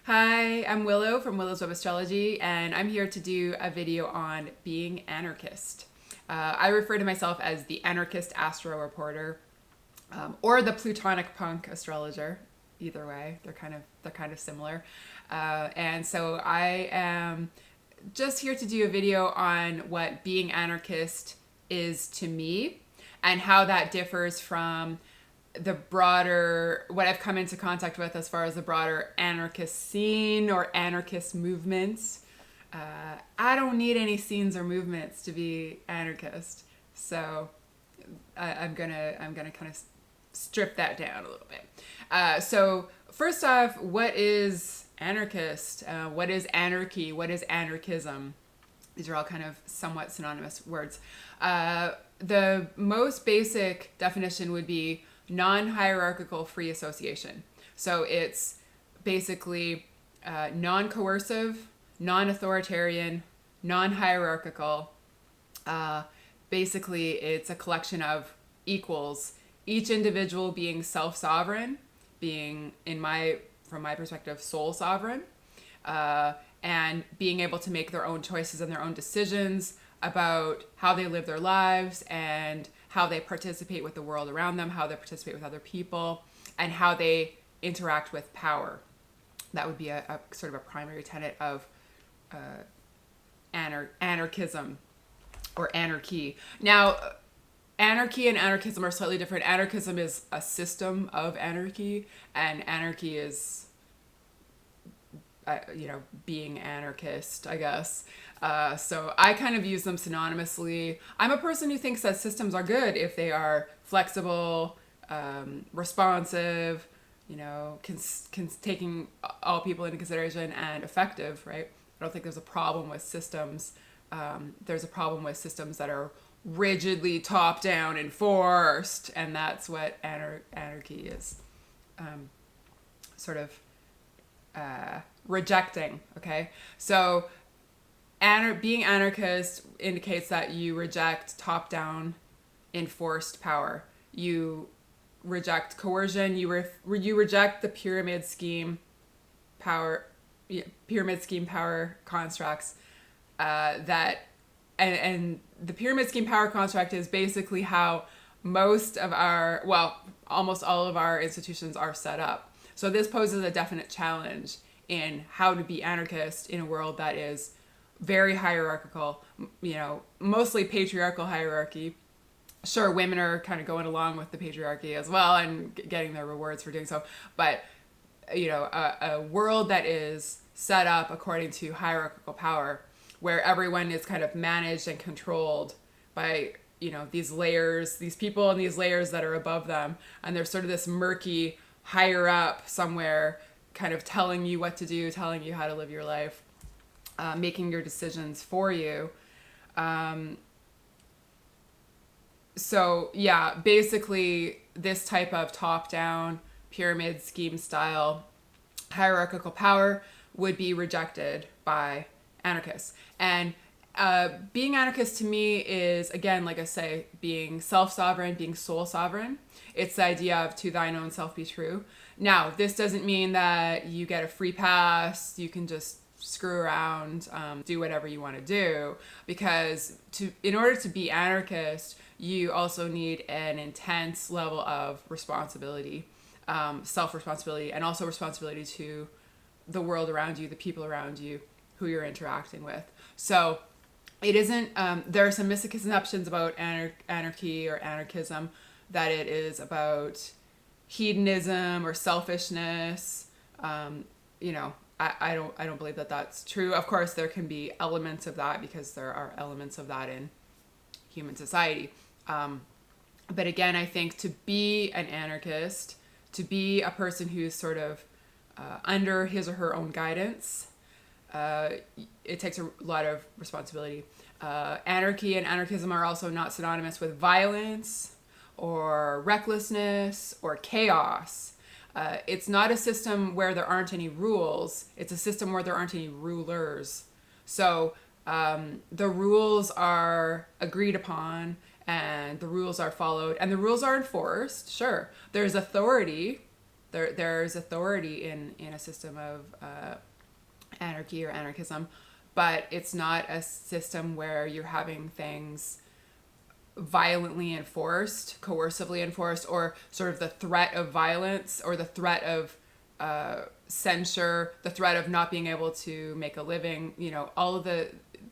Hi, I'm Willow from Willow's Web Astrology, and I'm here to do a video on being anarchist. I refer to myself as the anarchist astro reporter, or the plutonic punk astrologer. Either way, they're kind of similar. And so I am just here to do a video on what being anarchist is to me and how that differs from the broader, what I've come into contact with as far as the broader anarchist scene or anarchist movements. I don't need any scenes or movements to be anarchist, so I'm gonna kind of strip that down a little bit. So first off, what is anarchist? What is anarchy? What is anarchism? These are all kind of somewhat synonymous words. The most basic definition would be non-hierarchical free association. So it's basically non-coercive, non-authoritarian, non-hierarchical. Basically, it's a collection of equals, each individual being self-sovereign, being, from my perspective, soul sovereign, and being able to make their own choices and their own decisions about how they live their lives and how they participate with the world around them, how they participate with other people, and how they interact with power. That would be a sort of a primary tenet of anarchism or anarchy. Now, anarchy and anarchism are slightly different. Anarchism is a system of anarchy, and anarchy is being anarchist, I guess. So I kind of use them synonymously. I'm a person who thinks that systems are good if they are flexible, responsive, taking all people into consideration and effective, right? I don't think there's a problem with systems. There's a problem with systems that are rigidly top-down enforced, and that's what anarchy is sort of rejecting. Okay, so being anarchist indicates that you reject top-down enforced power. You reject coercion. You reject the pyramid scheme power constructs that and the pyramid scheme power construct is basically how most of almost all of our institutions are set up. So this poses a definite challenge in how to be anarchist in a world that is very hierarchical, mostly patriarchal hierarchy. Sure, women are kind of going along with the patriarchy as well and getting their rewards for doing so. But, a world that is set up according to hierarchical power, where everyone is kind of managed and controlled by, these layers, these people and these layers that are above them. And there's sort of this murky higher up somewhere kind of telling you what to do, telling you how to live your life, making your decisions for you. So yeah, basically this type of top-down pyramid scheme style hierarchical power would be rejected by anarchists. And being anarchist to me is, again, like I say, being self-sovereign, being soul sovereign. It's the idea of to thine own self be true. Now, this doesn't mean that you get a free pass, you can just screw around, do whatever you want to do, because in order to be anarchist, you also need an intense level of responsibility, self-responsibility, and also responsibility to the world around you, the people around you who you're interacting with. So it isn't, there are some misconceptions about anarchy or anarchism, that it is about hedonism or selfishness. I don't believe that that's true. Of course, there can be elements of that because there are elements of that in human society. But again, I think to be an anarchist, to be a person who's sort of under his or her own guidance, it takes a lot of responsibility. Anarchy and anarchism are also not synonymous with violence or recklessness or chaos. It's not a system where there aren't any rules. It's a system where there aren't any rulers. So the rules are agreed upon and the rules are followed and the rules are enforced. Sure, there's authority There's authority in a system of anarchy or anarchism, but it's not a system where you're having things violently enforced, coercively enforced, or sort of the threat of violence or the threat of censure, the threat of not being able to make a living, all of the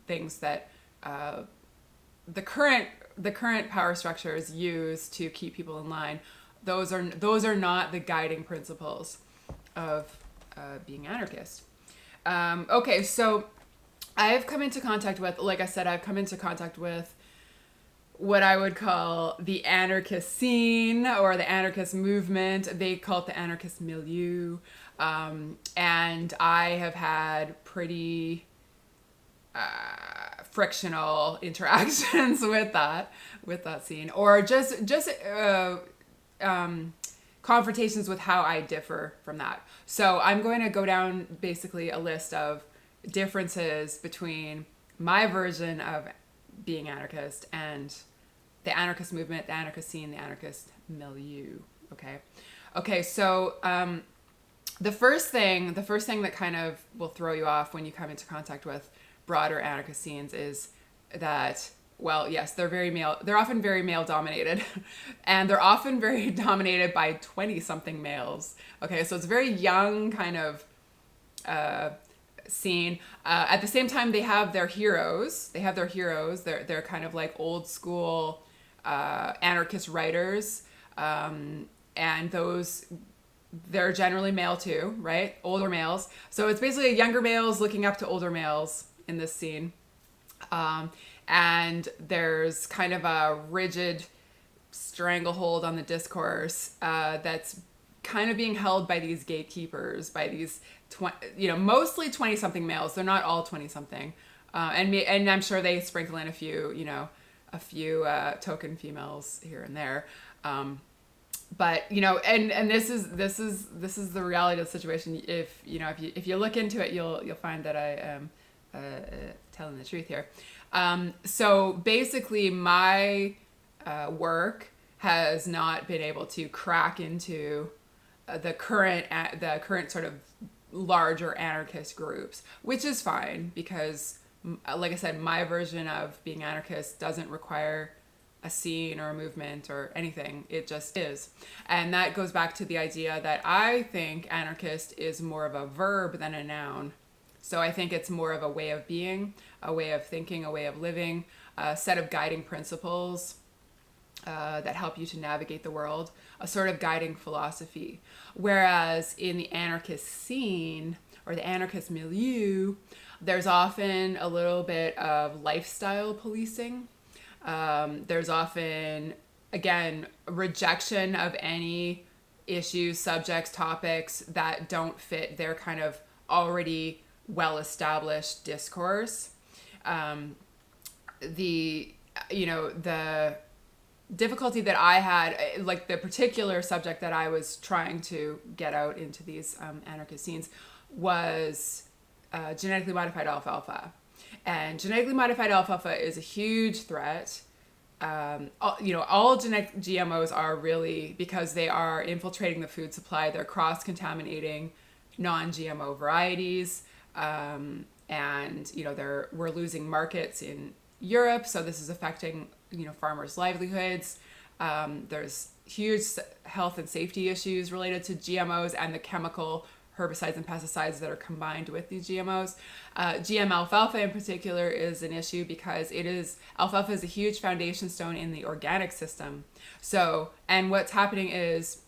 things that the current power structures use to keep people in line. Those are not the guiding principles of being anarchist. Okay, so I've come into contact with, like I said, what I would call the anarchist scene or the anarchist movement. They call it the anarchist milieu. And I have had pretty frictional interactions with that scene, or just confrontations with how I differ from that. So I'm going to go down basically a list of differences between my version of being anarchist and the anarchist movement, the anarchist scene, the anarchist milieu. Okay. So the first thing that kind of will throw you off when you come into contact with broader anarchist scenes is that, well, yes, they're often very male dominated, and they're often very dominated by 20-something males. Okay, so it's a very young kind of scene. At the same time, they have their heroes. They're kind of like old school anarchist writers, and they're generally male too, right? Older males. So it's basically younger males looking up to older males in this scene. And there's kind of a rigid stranglehold on the discourse that's kind of being held by these gatekeepers, by these mostly 20-something males. They're not all 20-something, and I'm sure they sprinkle in a few token females here and there. But and this is the reality of the situation. If you look into it, you'll find that I am telling the truth here. So basically, my work has not been able to crack into the current sort of larger anarchist groups, which is fine because, like I said, my version of being anarchist doesn't require a scene or a movement or anything. It just is. And that goes back to the idea that I think anarchist is more of a verb than a noun. So I think it's more of a way of being, a way of thinking, a way of living, a set of guiding principles that help you to navigate the world, a sort of guiding philosophy. Whereas in the anarchist scene or the anarchist milieu, there's often a little bit of lifestyle policing. There's often, again, rejection of any issues, subjects, topics that don't fit their kind of already well-established discourse. The difficulty that I had, like the particular subject that I was trying to get out into these anarchist scenes was genetically modified alfalfa. And genetically modified alfalfa is a huge threat. All genetic GMOs are really, because they are infiltrating the food supply, they're cross-contaminating non-GMO varieties. We're losing markets in Europe, so this is affecting farmers' livelihoods. There's huge health and safety issues related to GMOs and the chemical herbicides and pesticides that are combined with these GMOs. GM alfalfa in particular is an issue because alfalfa is a huge foundation stone in the organic system. So, and what's happening is,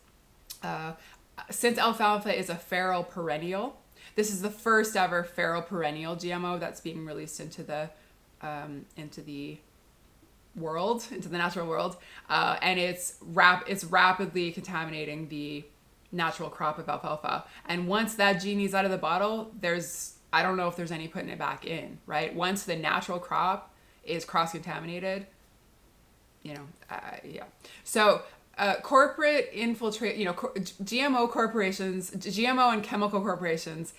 since alfalfa is a feral perennial, this is the first ever feral perennial GMO that's being released into the world, into the natural world, and it's rapidly contaminating the natural crop of alfalfa. And once that genie's out of the bottle, I don't know if there's any putting it back in, right? Once the natural crop is cross-contaminated, yeah. So corporate GMO corporations, GMO and chemical corporations,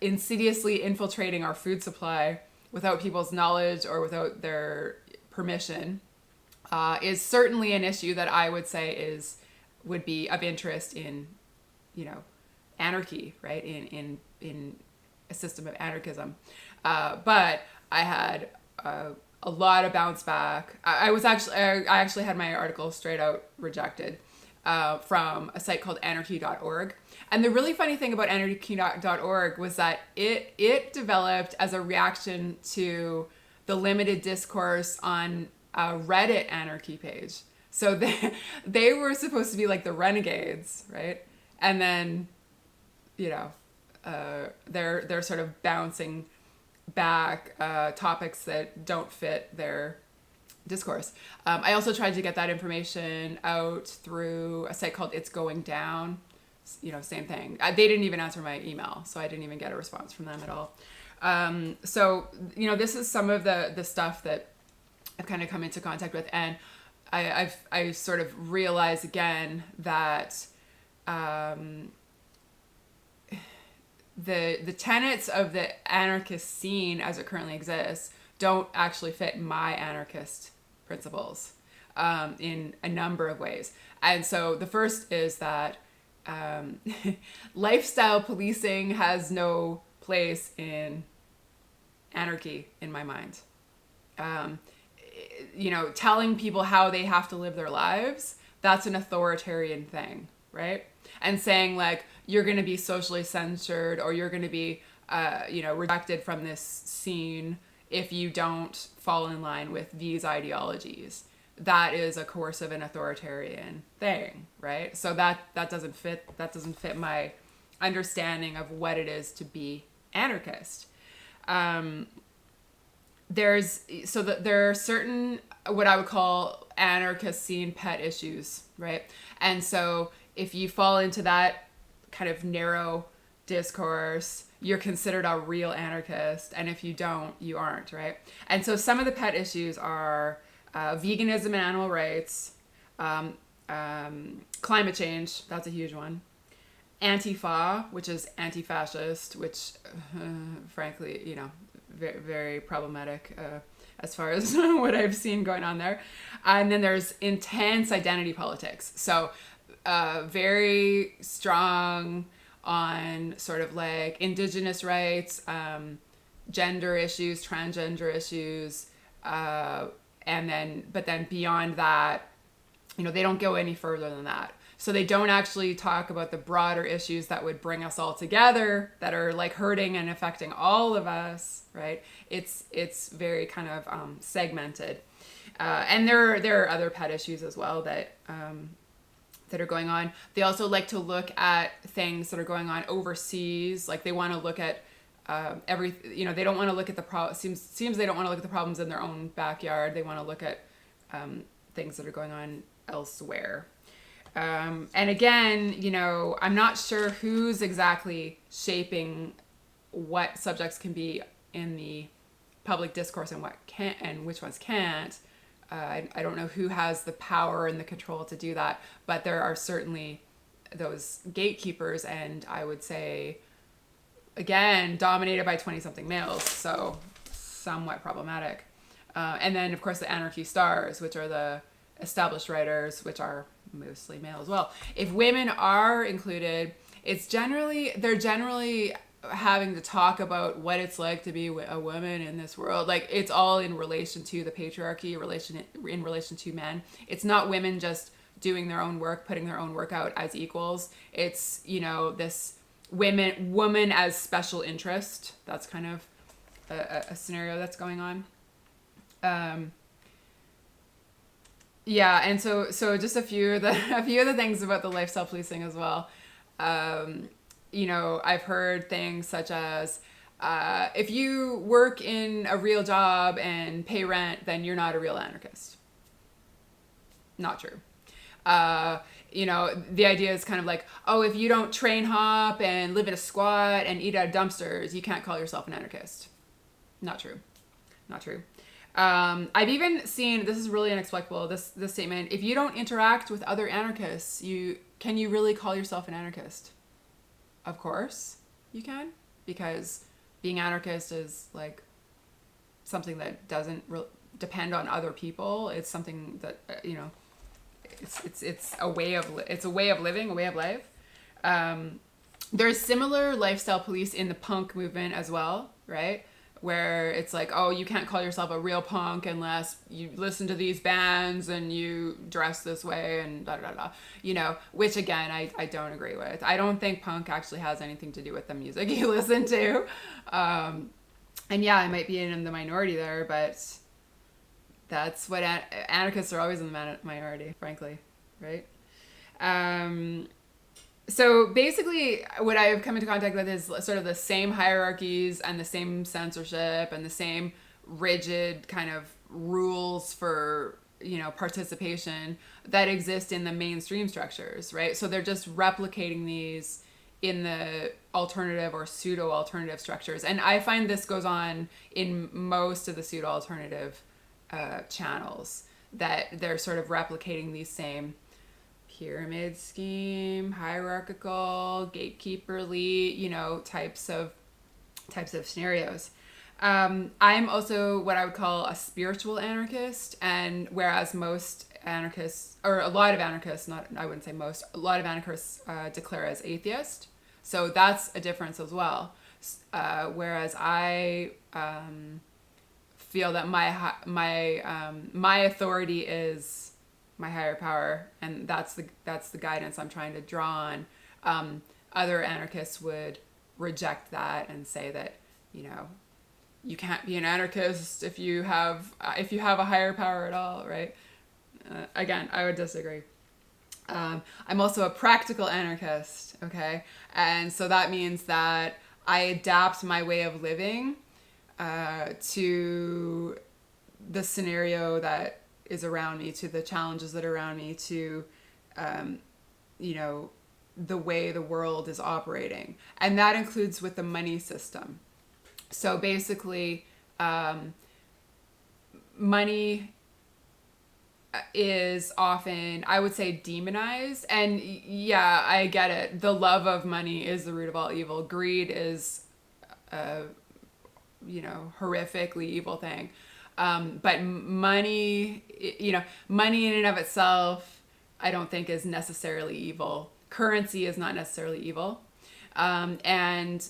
insidiously infiltrating our food supply without people's knowledge or without their permission, is certainly an issue that I would say would be of interest in anarchy, right? In a system of anarchism. But I had a lot of bounce back. I actually had my article straight out rejected from a site called anarchy.org. And the really funny thing about anarchy.org was that it developed as a reaction to the limited discourse on a Reddit anarchy page. So they were supposed to be like the renegades, right? And then, they're sort of bouncing back topics that don't fit their discourse. I also tried to get that information out through a site called It's Going Down. Same thing. They didn't even answer my email, so I didn't even get a response from them at all. So this is some of the stuff that I've kind of come into contact with, and I sort of realized again that the tenets of the anarchist scene as it currently exists don't actually fit my anarchist principles in a number of ways. And so the first is that lifestyle policing has no place in anarchy in my mind. Telling people how they have to live their lives, that's an authoritarian thing, right? And saying like, you're going to be socially censored or you're going to be, rejected from this scene if you don't fall in line with these ideologies. That is a coercive and authoritarian thing, right? So that doesn't fit my understanding of what it is to be anarchist. There are certain what I would call anarchist scene pet issues, right? And so if you fall into that kind of narrow discourse, you're considered a real anarchist, and if you don't, you aren't, right? And so some of the pet issues are veganism and animal rights, climate change, that's a huge one, Antifa, which is anti-fascist, which frankly, very, very problematic as far as what I've seen going on there. And then there's intense identity politics. So very strong on sort of like indigenous rights, gender issues, transgender issues, but then beyond that, they don't go any further than that. So they don't actually talk about the broader issues that would bring us all together, that are like hurting and affecting all of us, right? It's very kind of segmented. And there are other pet issues as well that are going on. They also like to look at things that are going on overseas. Like they want to look at they don't want to look at seems they don't want to look at the problems in their own backyard. They want to look at things that are going on elsewhere. And again, I'm not sure who's exactly shaping what subjects can be in the public discourse and what can and which ones can't. I don't know who has the power and the control to do that, but there are certainly those gatekeepers, and I would say, again, dominated by 20-something males, so somewhat problematic. And then, of course, the anarchy stars, which are the established writers, which are mostly male as well. If women are included, they're generally having to talk about what it's like to be a woman in this world. Like it's all in relation to the patriarchy, in relation to men. It's not women just doing their own work, putting their own work out as equals. It's, this woman as special interest. That's kind of a scenario that's going on. Yeah, and so just a few of the things about the lifestyle policing as well. I've heard things such as if you work in a real job and pay rent, then you're not a real anarchist. Not true. The idea is kind of like, oh, if you don't train hop and live in a squat and eat out of dumpsters, you can't call yourself an anarchist. Not true. Not true. I've even seen, this is really inexplicable, this statement, if you don't interact with other anarchists, can you really call yourself an anarchist? Of course you can, because being anarchist is like something that doesn't depend on other people. It's something that, it's a way of living, a way of life. There's similar lifestyle police in the punk movement as well, right? Where it's like, oh, you can't call yourself a real punk unless you listen to these bands and you dress this way and da da da, which again, I don't agree with. I don't think punk actually has anything to do with the music you listen to. And yeah, I might be in the minority there, but that's what anarchists are always in the minority, frankly, right? So basically what I've come into contact with is sort of the same hierarchies and the same censorship and the same rigid kind of rules for, participation that exist in the mainstream structures, right? So they're just replicating these in the alternative or pseudo-alternative structures. And I find this goes on in most of the pseudo-alternative channels, that they're sort of replicating these same pyramid scheme, hierarchical, gatekeeperly, types of scenarios. I'm also what I would call a spiritual anarchist, and whereas most anarchists, or a lot of anarchists, I wouldn't say most, a lot of anarchists declare as atheist. So that's a difference as well. Whereas I feel that my authority is my higher power, and that's the guidance I'm trying to draw on. Other anarchists would reject that and say that you can't be an anarchist if you have a higher power at all, right? Again, I would disagree. I'm also a practical anarchist, okay, and so that means that I adapt my way of living to the scenario that is around me, to the challenges that are around me, to the way the world is operating, and that includes with the money system. So basically, money is often, I would say, demonized, and yeah, I get it. The love of money is the root of all evil. Greed is horrifically evil thing. But money, money in and of itself, I don't think is necessarily evil. Currency is not necessarily evil. And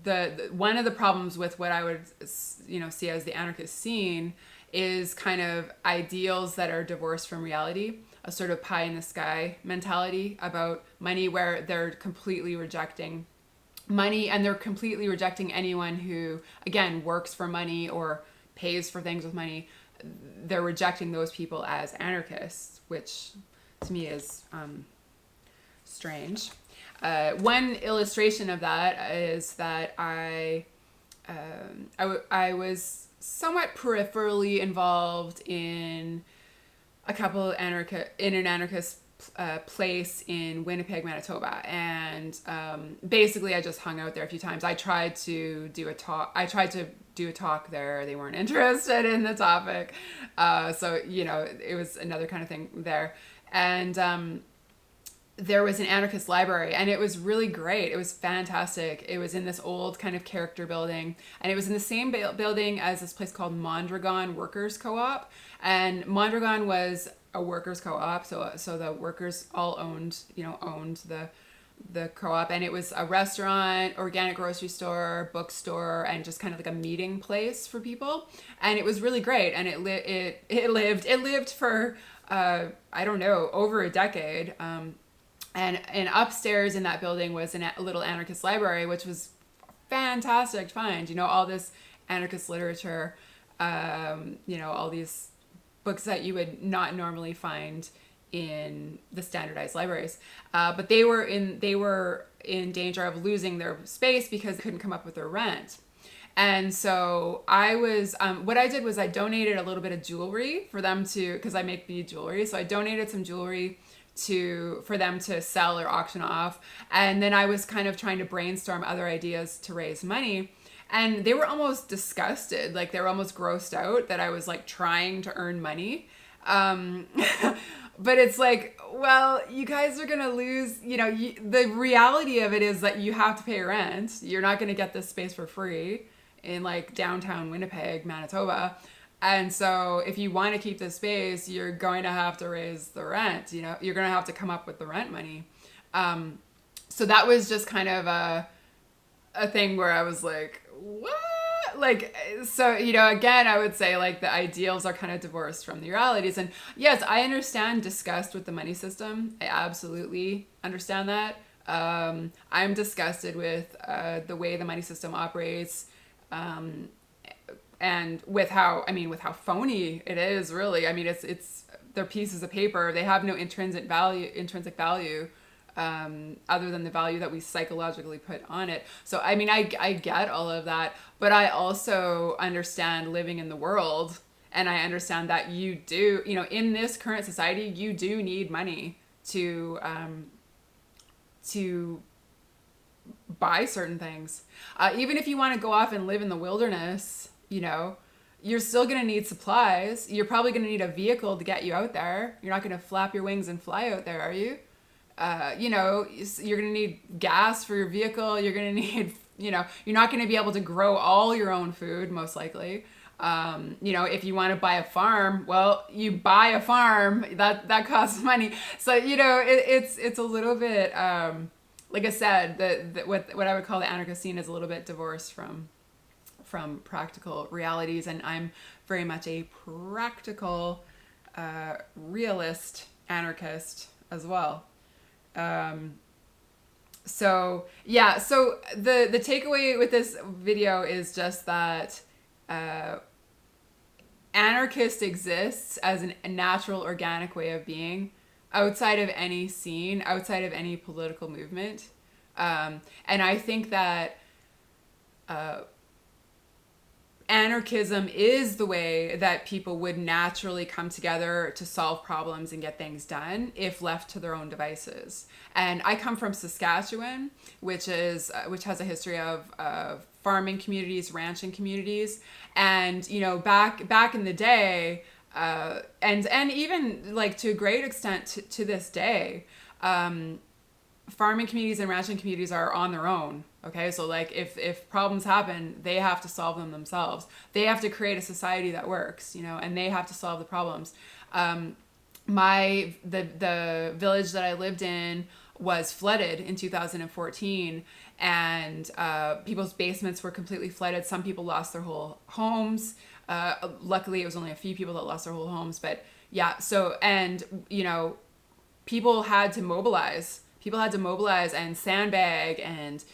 the one of the problems with what I would, see as the anarchist scene is kind of ideals that are divorced from reality, a sort of pie in the sky mentality about money, where they're completely rejecting money, and they're completely rejecting anyone who, again, works for money or pays for things with money. They're rejecting those people as anarchists, which to me is strange. One illustration of that is that I was somewhat peripherally involved in a couple in an anarchist place in Winnipeg, Manitoba, and basically I just hung out there a few times. I tried to do a talk there. They weren't interested in the topic, so it was another kind of thing there. And there was an anarchist library, and it was really great. It was fantastic. It was in this old kind of character building, and it was in the same building as this place called Mondragon Workers Co-op. And Mondragon was a workers co-op, so the workers all owned the co-op, and it was a restaurant, organic grocery store, bookstore, and just kind of like a meeting place for people. And it was really great, and it lived for I don't know, over a decade. And upstairs in that building was a little anarchist library, which was fantastic to find, all this anarchist literature, all these books that you would not normally find in the standardized libraries. But they were in danger of losing their space because they couldn't come up with their rent. And so I was, what I did was I donated a little bit of jewelry for them to, because I make bead jewelry. So I donated some jewelry for them to sell or auction off. And then I was kind of trying to brainstorm other ideas to raise money. And they were almost disgusted, like they were almost grossed out that I was like trying to earn money. But it's like, well, you guys are going to lose, the reality of it is that you have to pay rent. You're not going to get this space for free in like downtown Winnipeg, Manitoba. And so if you want to keep this space, you're going to have to raise the rent, you're going to have to come up with the rent money. So that was just kind of a thing where I was like, what? Like, so, again, I would say like the ideals are kind of divorced from the realities. And yes, I understand disgust with the money system. I absolutely understand that. I'm disgusted with the way the money system operates, and with how phony it is, really. I mean, it's they're pieces of paper. They have no intrinsic value, other than the value that we psychologically put on it. So, I mean, I get all of that, but I also understand living in the world, and I understand that you do, in this current society, you do need money to buy certain things. Even if you want to go off and live in the wilderness, you're still going to need supplies. You're probably going to need a vehicle to get you out there. You're not going to flap your wings and fly out there, are you? You're going to need gas for your vehicle. You're going to need, you're not going to be able to grow all your own food, most likely. If you want to buy a farm, well, you buy a farm that costs money. So, it's a little bit, like I said, what I would call the anarchist scene is a little bit divorced from practical realities. And I'm very much a practical, realist anarchist as well. So the takeaway with this video is just that, anarchist exists as a natural, organic way of being outside of any scene, outside of any political movement. And I think that anarchism is the way that people would naturally come together to solve problems and get things done if left to their own devices. And I come from Saskatchewan, which has a history of farming communities, ranching communities, and back in the day, and even like to a great extent to this day, farming communities and ranching communities are on their own. Okay, so like if problems happen, they have to solve them themselves. They have to create a society that works, and they have to solve the problems. The village that I lived in was flooded in 2014, and people's basements were completely flooded. Some people lost their whole homes. Luckily, it was only a few people that lost their whole homes, but yeah. So, and people had to mobilize. People had to mobilize and sandbag and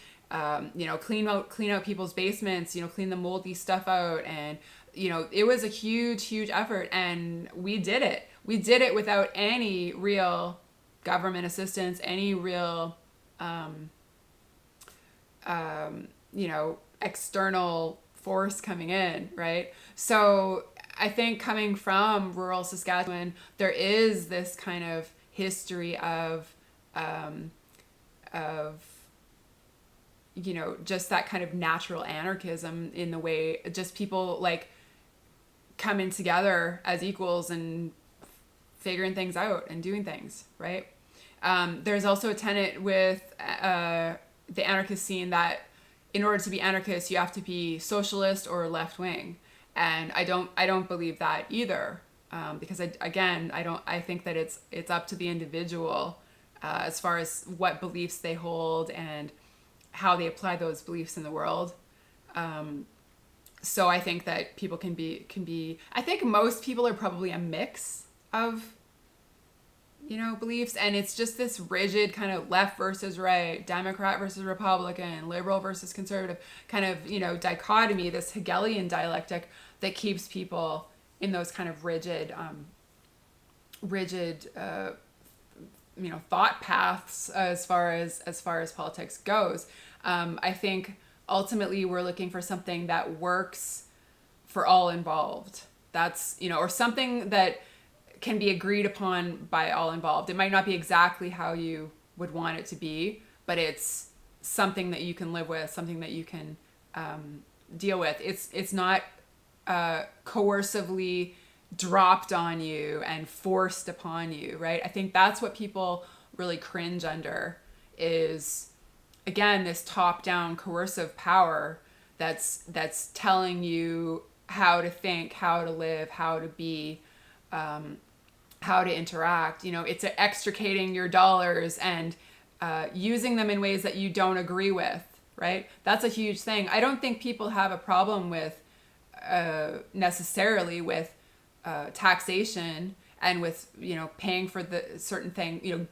clean out people's basements. Clean the moldy stuff out, and it was a huge effort, and we did it. We did it without any real government assistance, any real external force coming in, right? So I think coming from rural Saskatchewan, there is this kind of history of just that kind of natural anarchism in the way just people like coming together as equals and figuring things out and doing things, right? There's also a tenet with the anarchist scene that in order to be anarchist, you have to be socialist or left wing, and I don't believe that either, because I think that it's up to the individual as far as what beliefs they hold and how they apply those beliefs in the world. So I think that people can be. I think most people are probably a mix of beliefs, and it's just this rigid kind of left versus right, Democrat versus Republican, liberal versus conservative kind of dichotomy, this Hegelian dialectic that keeps people in those kind of rigid thought paths as far as politics goes. I think ultimately we're looking for something that works for all involved. That's or something that can be agreed upon by all involved. It might not be exactly how you would want it to be, but it's something that you can live with, something that you can deal with. It's not coercively dropped on you and forced upon you, right? I think that's what people really cringe under is, again, this top-down coercive power that's telling you how to think, how to live, how to be, how to interact. It's extricating your dollars and using them in ways that you don't agree with, right? That's a huge thing. I don't think people have a problem with necessarily with taxation and with, paying for the certain thing,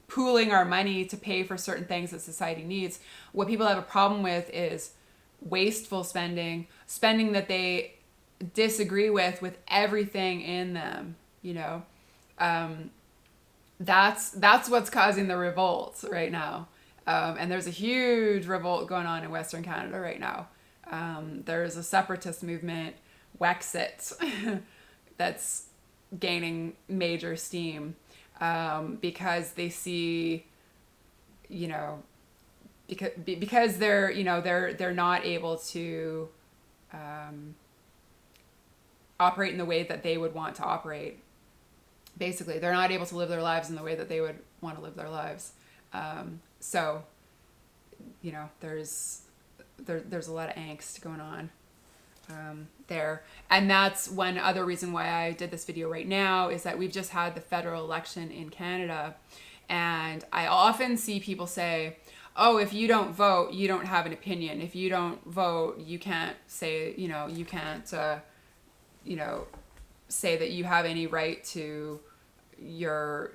pooling our money to pay for certain things that society needs. What people have a problem with is wasteful spending that they disagree with everything in them, that's what's causing the revolts right now. And there's a huge revolt going on in Western Canada right now. There's a separatist movement, Wexit, that's gaining major steam because they see, because they're not able to operate in the way that they would want to operate. Basically, they're not able to live their lives in the way that they would want to live their lives. So, there's a lot of angst going on there. And that's one other reason why I did this video right now, is that we've just had the federal election in Canada. And I often see people say, oh, if you don't vote, you don't have an opinion. If you don't vote, you can't say, you can't, say that you have any right to your,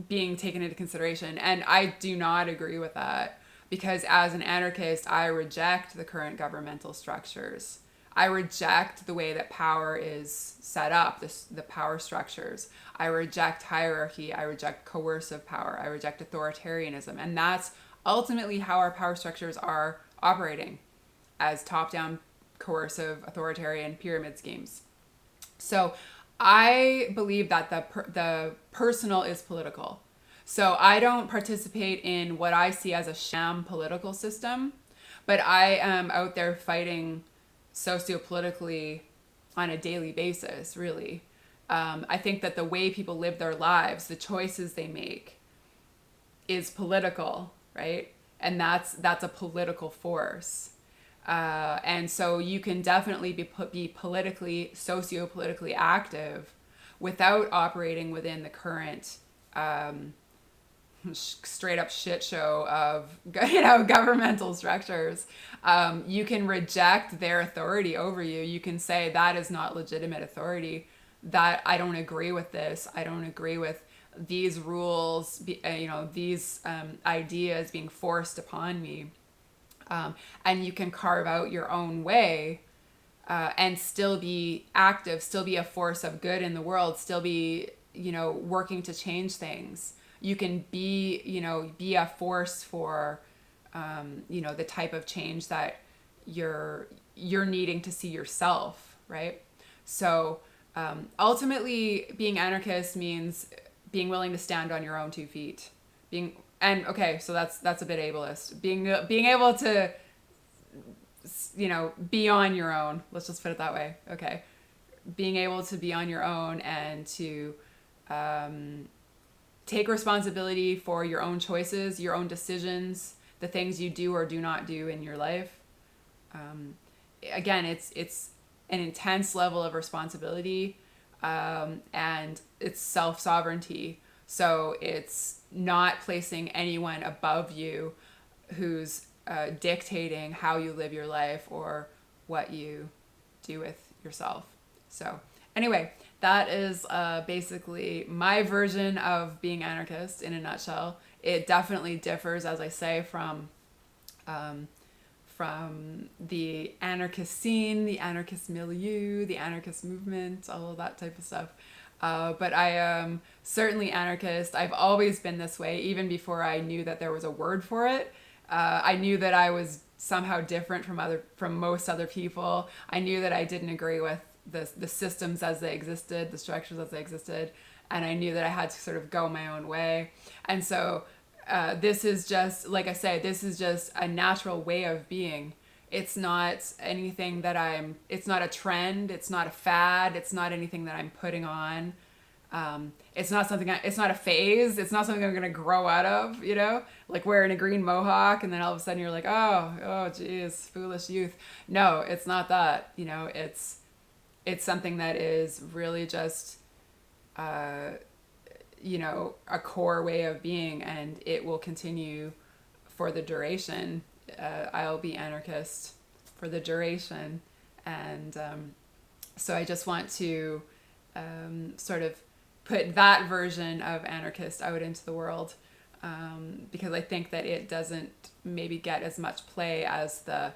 being taken into consideration. And I do not agree with that, because as an anarchist, I reject the current governmental structures. I reject the way that power is set up, the power structures. I reject hierarchy. I reject coercive power. I reject authoritarianism. And that's ultimately how our power structures are operating, as top-down, coercive, authoritarian pyramid schemes. So I believe that the personal is political. So I don't participate in what I see as a sham political system, but I am out there fighting sociopolitically on a daily basis, really. I think that the way people live their lives, the choices they make, is political, right? And that's a political force. And so you can definitely be politically, socio-politically active without operating within the current straight up shit show of governmental structures. You can reject their authority over you. You can say that is not legitimate authority, that I don't agree with this. I don't agree with these rules, these ideas being forced upon me. And you can carve out your own way and still be active, still be a force of good in the world, still be, working to change things. You can be a force for, the type of change that you're needing to see yourself, right? So ultimately, being anarchist means being willing to stand on your own 2 feet. So that's a bit ableist. Being able to, be on your own. Let's just put it that way. Okay. Being able to be on your own and to take responsibility for your own choices, your own decisions, the things you do or do not do in your life. Again, it's an intense level of responsibility, and it's self-sovereignty. So it's not placing anyone above you who's dictating how you live your life or what you do with yourself. So anyway, that is basically my version of being anarchist in a nutshell. It definitely differs, as I say, from the anarchist scene, the anarchist milieu, the anarchist movement, all of that type of stuff. But I am certainly anarchist. I've always been this way, even before I knew that there was a word for it. I knew that I was somehow different from most other people. I knew that I didn't agree with the systems as they existed, the structures as they existed, and I knew that I had to sort of go my own way. And so this is just, like I say, this is just a natural way of being. It's not anything that it's not a trend, it's not a fad, it's not anything that I'm putting on. It's not a phase, it's not something I'm gonna grow out of, like wearing a green mohawk and then all of a sudden you're like, oh geez, foolish youth. No, it's not that, it's something that is really just, a core way of being, and it will continue for the duration. I'll be anarchist for the duration. And so I just want to sort of put that version of anarchist out into the world, because I think that it doesn't maybe get as much play as the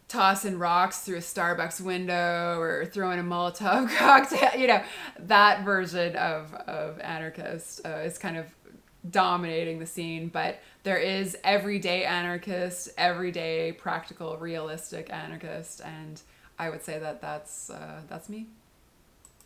tossing rocks through a Starbucks window or throwing a Molotov cocktail. That version of anarchist is kind of dominating the scene. But there is everyday anarchist, everyday practical, realistic anarchist, and I would say that that's me.